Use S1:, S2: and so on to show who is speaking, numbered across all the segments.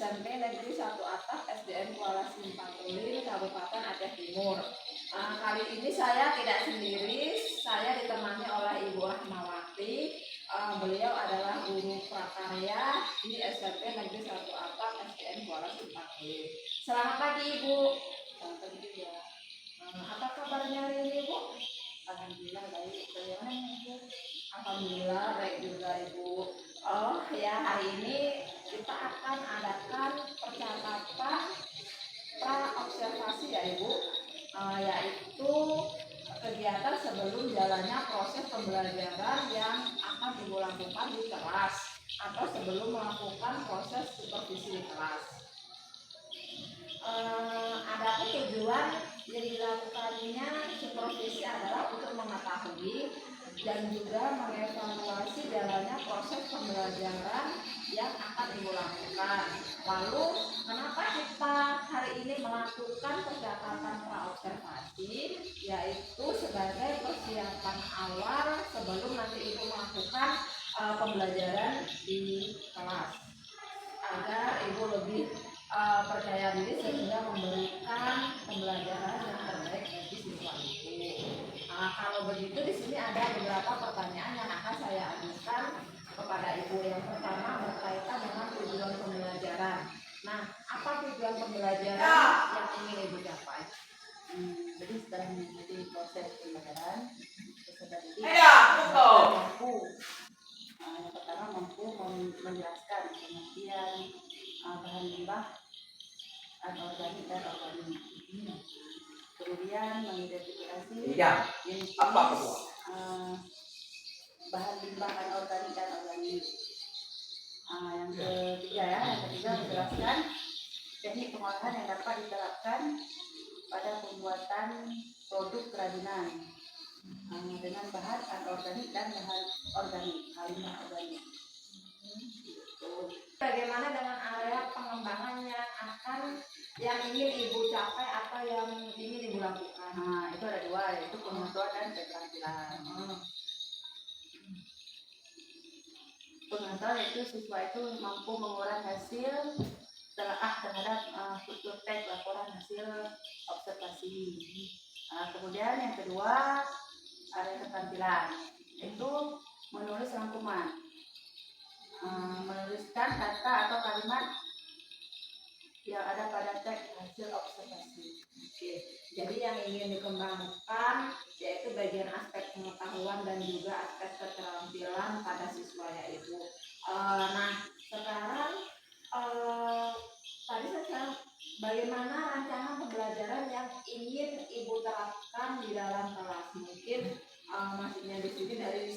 S1: SMP Negeri 1 Atap SDN Kuala Simpang Ulin, Kabupaten Aceh Timur. Kali ini saya tidak sendiri, saya ditemani oleh Ibu Rahmawati. Beliau adalah guru prakarya di SMP Negeri 1 Atap SDN Kuala Simpang Ulin. Selamat pagi Ibu. Selamat pagi ya. Apa kabarnya hari ini Ibu? Alhamdulillah baik. Bagaimana Ibu? Alhamdulillah baik juga Ibu. Oh ya, hari ini kita akan adakan percakapan pra-observasi ya Ibu, yaitu kegiatan sebelum jalannya proses pembelajaran yang akan Ibu lakukan di kelas atau sebelum melakukan proses supervisi di kelas. Adapun tujuan yang dilakukannya supervisi adalah untuk mengetahui dan juga mengevaluasi jalannya proses pembelajaran yang akan Ibu lakukan. Lalu, kenapa kita hari ini melakukan percakapan pra-observasi, yaitu sebagai persiapan awal sebelum nanti Ibu melakukan pembelajaran di kelas, agar Ibu lebih percaya diri sehingga memberikan pembelajaran yang terbaik bagi siswa itu. Kalau begitu di sini ada beberapa pertanyaan yang akan saya ajukan kepada Ibu. Yang pertama berkaitan dengan tujuan pembelajaran. Nah, apa tujuan pembelajaran yang ingin Ibu capai?
S2: Jadi setelah mengikuti proses pembelajaran, peserta didik mampu, yang pertama mampu menjelaskan pengertian bahan limbah anorganik dan organik. Kemudian mengidentifikasi jenis bahan limbah anorganik dan organik. Yang ketiga menjelaskan teknik pengolahan yang dapat diterapkan pada pembuatan produk kerajinan dengan bahan anorganik dan bahan organik, limbah organik.
S1: Bagaimana dengan area pengembangan yang ingin Ibu capai atau yang ingin Ibu lakukan?
S2: Itu ada dua, yaitu pengetahuan dan keterampilan. Pengetahuan itu siswa itu mampu mengolah hasil telaah terhadap struktur teks laporan hasil observasi. Kemudian yang kedua ada keterampilan, itu menulis rangkuman, menuliskan kata atau kalimat yang ada pada teks hasil observasi.
S1: Jadi yang ingin dikembangkan yaitu bagian aspek pengetahuan dan juga aspek keterampilan pada siswa yaitu. Nah sekarang tadi saya bagaimana rancangan pembelajaran yang ingin Ibu terapkan di dalam kelas? Mungkin maksudnya di sini dari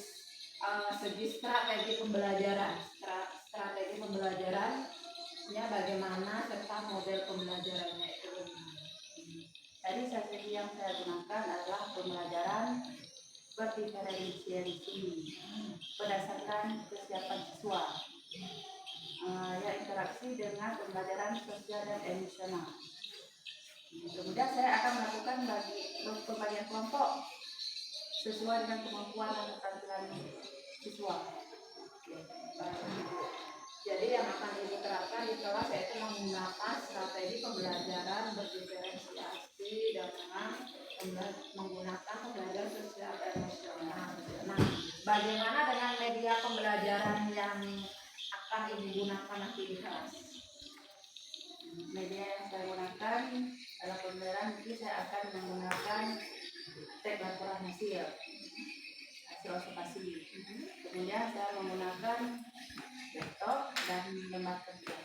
S1: segi strategi pembelajarannya bagaimana serta model pembelajarannya itu.
S2: Tadi strategi yang saya gunakan adalah pembelajaran berdiferensiasi berdasarkan kesiapan siswa, interaksi dengan pembelajaran sosial dan emosional. Kemudian saya akan melakukan pembagian kelompok sesuai dengan kemampuan dan keterampilan siswa.
S1: Jadi yang akan Ibu terapkan di kelas yaitu menggunakan strategi pembelajaran berdiferensiasi dengan menggunakan pembelajaran sosial emosional. Nah, bagaimana dengan media pembelajaran yang akan Ibu gunakan nanti di kelas?
S2: Media yang saya gunakan dalam pembelajaran nanti saya akan menggunakan teks laporan hasil observasi. Kemudian saya menggunakan laptop dan lembar kerja.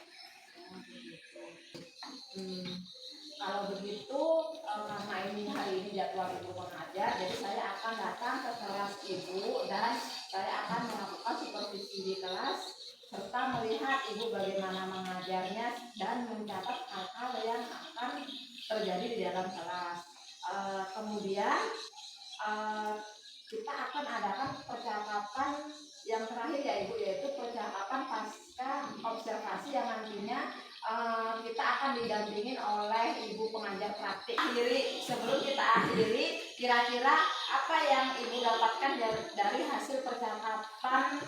S1: Kalau begitu, karena ini hari ini jadwal Ibu mengajar, jadi saya akan datang ke kelas Ibu dan saya akan melakukan supervisi di kelas serta melihat Ibu bagaimana mengajarnya dan mencatat hal-hal yang akan terjadi di dalam kelas. Kemudian kita akan adakan percakapan yang terakhir ya Ibu, yaitu percakapan pasca observasi yang nantinya kita akan didampingin oleh Ibu pengajar praktik. Sebelum kita akhiri, kira-kira apa yang Ibu dapatkan dari hasil percakapan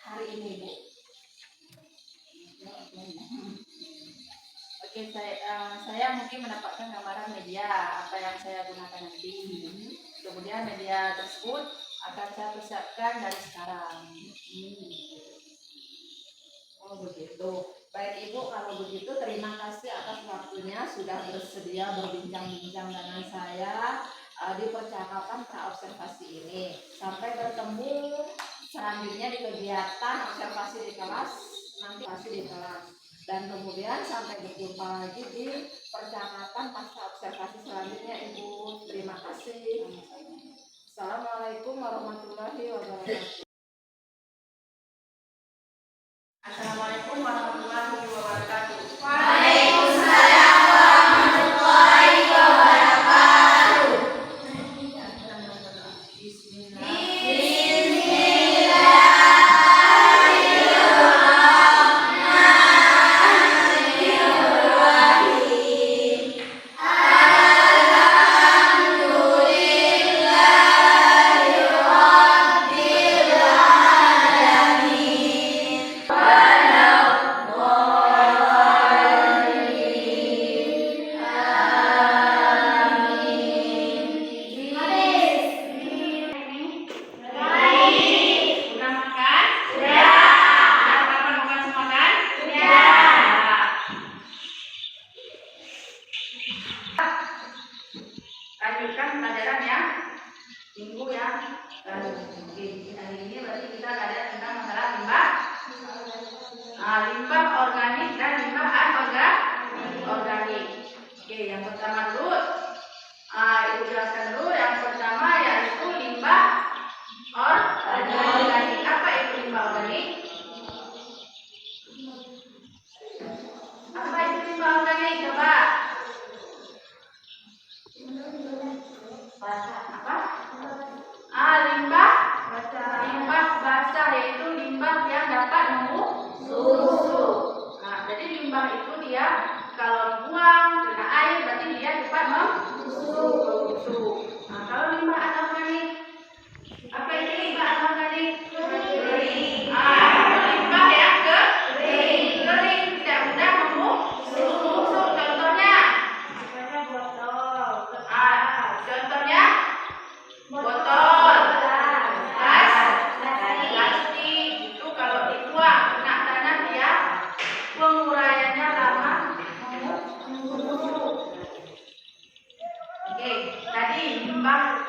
S1: hari ini, Bu?
S2: Oke, saya mungkin mendapatkan gambaran media apa yang saya gunakan nanti. Kemudian media tersebut akan saya persiapkan dari sekarang.
S1: Oh begitu. Baik Ibu, kalau begitu terima kasih atas waktunya sudah bersedia berbincang-bincang dengan saya di percakapan praobservasi ini. Sampai bertemu selanjutnya di kegiatan observasi di kelas, nanti masih di kelas. Dan kemudian sampai berjumpa lagi di percakapan pasca observasi selanjutnya Ibu. Terima kasih. Assalamualaikum warahmatullahi wabarakatuh.
S2: Assalamualaikum warahmatullahi wabarakatuh.
S3: Waalaikumsalam warahmatullahi wabarakatuh.
S2: Bismillah.
S3: Udah makan? Udah. Kapan makan semua kan? Udah.
S2: Lanjutkan pelajaran yang minggu yang lalu. Oke, hari ini berarti kita belajar tentang masalah limbah. Limbah organik dan limbah anorganik. Oke, yang pertama dulu, Ibu jelaskan dulu. Yang pertama yaitu limbah organik. Apa itu limbah organik? Apa itu limbah organik? Coba. Apa? Limbah basah yaitu limbah yang dapat membusuk. Jadi limbah itu dia kalau dibuang kena air berarti dia cepat membusuk. Kalau limbah anorganik, apa itu limbah anorganik? Kering. Limbah yang kering, tidak mudah membusuk. Contohnya? Contohnya botol, plastik itu kalau dibuang kena tanah dia penguraiannya lama membusuk. Oke, tadi limbah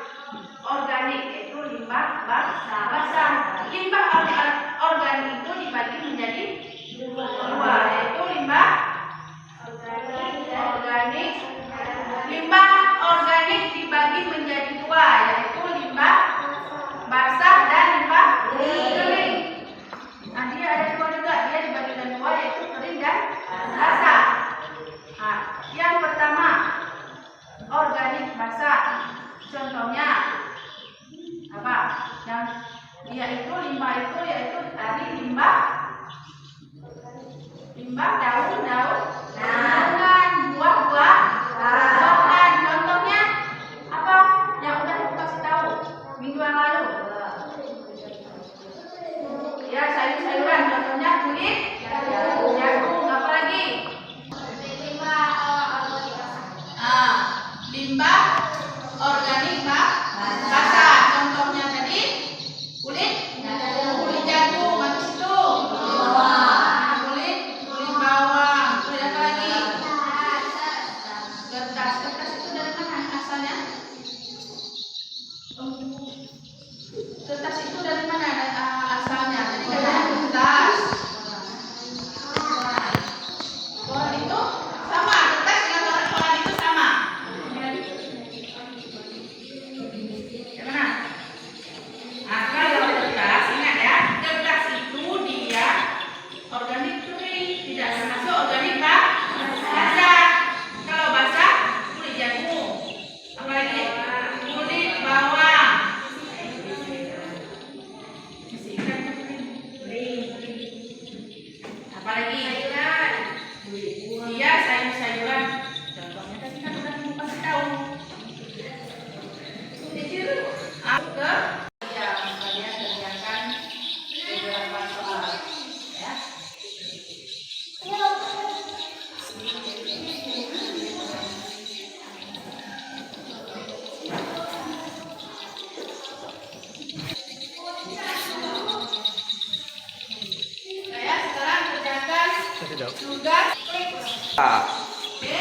S2: Oke,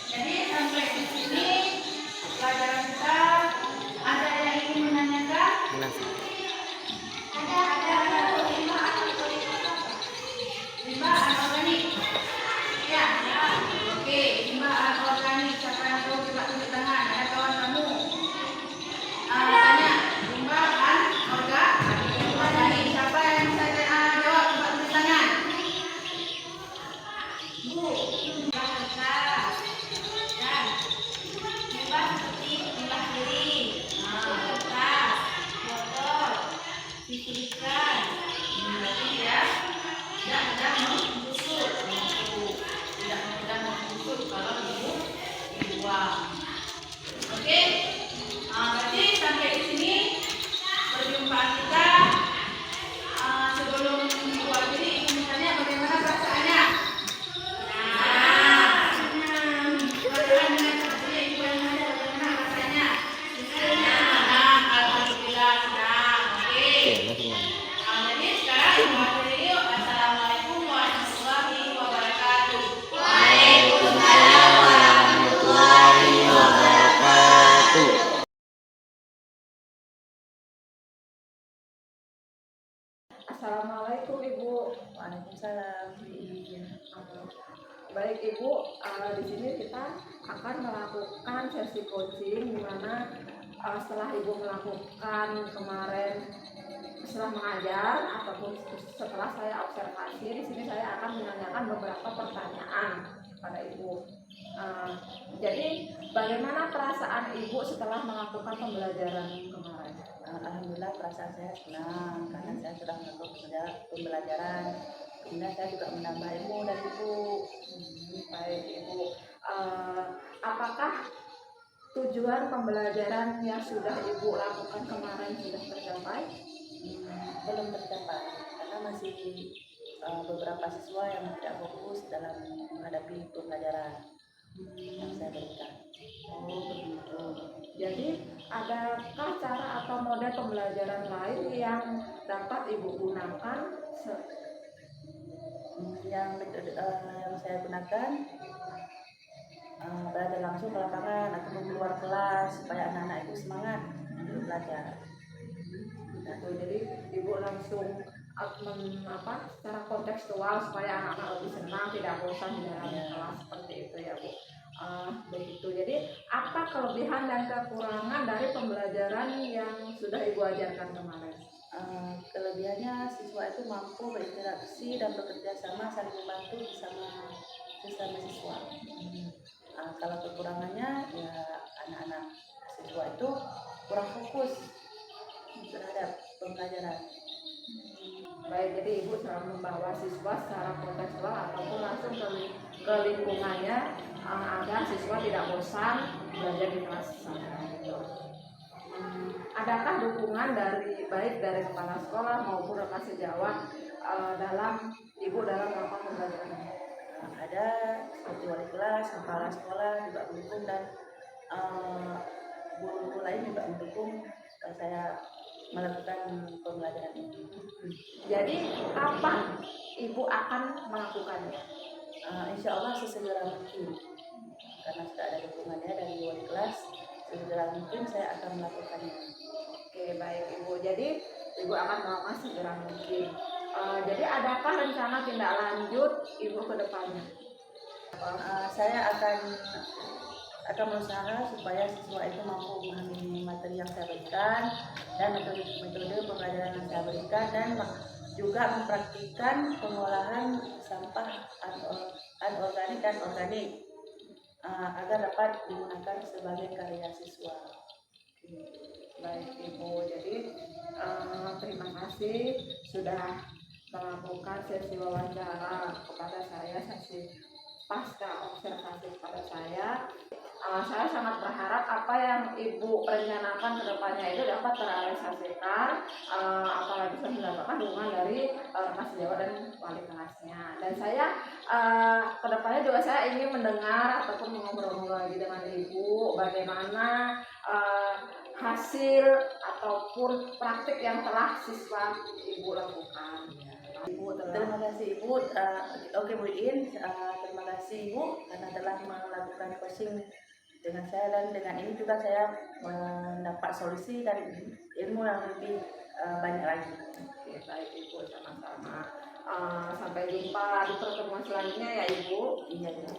S2: jadi sampai di sini pelajaran kita. Ada yang ingin menanyakan? Limbah anorganik. Ya. Oke, limbah anorganik. Siapa yang tahu coba tunjuk tangan? Ada kawan kamu? Tanya, limbah anorganik. Siapa yang bisa jawab? Coba tunjuk tangan. Bu, limbah kertas. Dan limbah seperti limbah piring, kertas, botol, tisu ikan. Berarti ya, tidak mudah membusuk. Tidak mudah membusuk kalau dibuang. Oke, berarti sampai di sini perjumpaan kita. Sebelum ibu akhiri, ibu bertanya bagaimana perasaannya? Perasaan dengan seperti ibu yang ada, bagaimana rasanya? Senang, alhamdulillah senang. Oke. Jadi sekarang ibu akhiri yuk. Assalamualaikum warahmatullahi wabarakatuh.
S4: Waalaikumsalam warahmatullahi wabarakatuh.
S1: Assalamualaikum Ibu.
S2: Waalaikumsalam.
S1: Baik Ibu, di sini kita akan melakukan sesi coaching di mana setelah Ibu melakukan kemarin setelah mengajar ataupun setelah saya observasi, di sini saya akan menanyakan beberapa pertanyaan pada Ibu. Jadi bagaimana perasaan Ibu setelah melakukan pembelajaran kemarin?
S2: Alhamdulillah perasaan saya senang karena saya sudah melakukan pembelajaran. Kemudian saya juga menambah ilmu dari ibu.
S1: Baik Ibu, apakah tujuan pembelajaran yang sudah Ibu lakukan kemarin sudah tercapai?
S2: Belum tercapai karena masih beberapa siswa yang tidak fokus dalam menghadapi pembelajaran yang saya berikan.
S1: Oh begitu. Jadi adakah cara atau model pembelajaran lain yang dapat Ibu gunakan?
S2: Yang saya gunakan belajar langsung ke lapangan atau keluar kelas supaya anak-anak itu semangat untuk belajar.
S1: Jadi Ibu langsung secara kontekstual supaya anak-anak lebih senang, tidak bosan di dalam kelas seperti itu ya Bu. Begitu. Jadi apa kelebihan dan kekurangan dari pembelajaran yang sudah Ibu ajarkan kemarin?
S2: Kelebihannya siswa itu mampu berinteraksi dan bekerja sama saling membantu bersama sesama siswa. Kalau kekurangannya ya anak-anak siswa itu kurang fokus terhadap pembelajaran.
S1: Baik, jadi Ibu selalu membawa siswa secara kontekstual ataupun langsung ke lingkungannya agar siswa tidak bosan belajar di kelas sana. Adakah dukungan baik dari kepala sekolah maupun rekan sejawat dalam Ibu dalam melakukan pembelajaran?
S2: Ada seperti wali kelas, kepala sekolah juga mendukung dan guru-guru lain juga mendukung saya melakukan pembelajaran ini.
S1: Jadi kapan Ibu akan melakukannya?
S2: Insya Allah sesegera mungkin karena sudah ada dukungannya dari wali kelas, sesegera mungkin saya akan melakukannya.
S1: Oke baik Ibu, jadi Ibu akan melakukan segera mungkin. Jadi adakah rencana tindak lanjut Ibu ke depannya?
S2: Saya akan berusaha supaya siswa itu mampu memahami materi yang saya berikan dan metode pembelajaran yang saya berikan dan juga mempraktikkan pengolahan sampah anorganik dan organik agar dapat digunakan sebagai karya siswa.
S1: Baik Ibu, jadi terima kasih sudah melakukan sesi wawancara kepada saya, sesi pasca observasi kepada saya. Saya sangat berharap apa yang Ibu rencanakan ke depannya itu dapat terrealisasikan, apalagi saya mendapatkan dukungan dari rekan sejawat dan wali kelasnya. Dan saya ke depannya juga saya ingin mendengar ataupun mengobrol-ngobrol lagi dengan Ibu bagaimana hasil ataupun praktik yang telah siswa Ibu lakukan.
S2: Terima kasih Ibu. Oke Bu Iin, terima kasih Ibu karena telah melakukan coaching dengan saya, dan dengan ini juga saya mendapat solusi dan ilmu yang lebih banyak lagi.
S1: Oke, baik Ibu, sama-sama. Sampai jumpa di pertemuan selanjutnya ya Ibu.
S2: Iya, iya.